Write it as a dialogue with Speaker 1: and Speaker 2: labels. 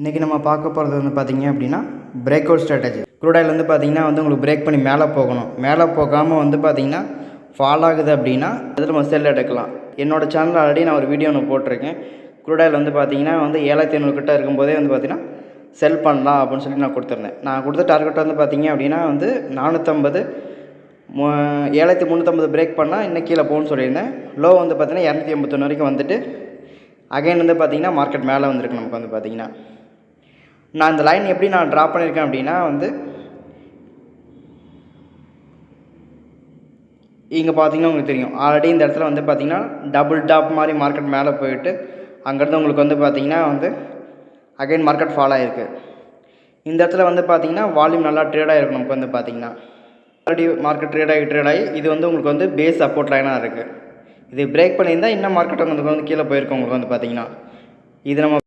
Speaker 1: இன்றைக்கி நம்ம பார்க்க போகிறது வந்து பார்த்திங்க அப்படின்னா பிரேக் அவுட் ஸ்ட்ராட்டஜி. க்ரூடாயில் வந்து பார்த்திங்கன்னா வந்து உங்களுக்கு பிரேக் பண்ணி மேலே போகணும். மேலே போகாமல் வந்து பார்த்திங்கன்னா ஃபால் ஆகுது அப்படின்னா அதில் நம்ம செல் எடுக்கலாம். என்னோடய சேனலில் ஆல்ரெடி நான் ஒரு வீடியோ ஒன்று போட்டிருக்கேன். க்ரூடாயில் வந்து பார்த்திங்கன்னா வந்து 7500 கிட்ட இருக்கும்போதே வந்து பார்த்திங்கன்னா செல் பண்ணலாம் அப்படின்னு சொல்லி நான் கொடுத்துருந்தேன். நான் கொடுத்த டார்கெட் வந்து பார்த்திங்க அப்படின்னா வந்து 450 7350 பிரேக் பண்ணால் இன்னும் கீழே போகணும்னு சொல்லியிருந்தேன். லோ வந்து பார்த்திங்கன்னா 281 வரைக்கும் வந்துட்டு அகைன் வந்து பார்த்திங்கன்னா மார்க்கெட் மேலே வந்திருக்கு. நமக்கு வந்து பார்த்திங்கன்னா நான் இந்த லைன் எப்படி நான் ட்ரா பண்ணியிருக்கேன் அப்படின்னா வந்து இங்கே பார்த்தீங்கன்னா உங்களுக்கு தெரியும், ஆல்ரெடி இந்த இடத்துல வந்து பார்த்திங்கன்னா டபுள் டாப் மாதிரி மார்க்கெட் மேலே போயிட்டு அங்கேருந்து உங்களுக்கு வந்து பார்த்திங்கன்னா வந்து அகைன் மார்க்கெட் ஃபால் ஆகிருக்கு. இந்த இடத்துல வந்து பார்த்திங்கன்னா வால்யூம் நல்லா ட்ரேட் ஆகிருக்கும். நமக்கு வந்து பார்த்திங்கன்னா ஆல்ரெடி மார்க்கெட் ட்ரேட் ஆகி இது வந்து உங்களுக்கு வந்து பேஸ் சப்போர்ட் லைனாக இருக்குது. இது பிரேக் பண்ணியிருந்தால் இன்னும் மார்க்கெட் உங்களுக்கு வந்து கீழே போயிருக்கும். உங்களுக்கு வந்து பார்த்திங்கன்னா இது நம்ம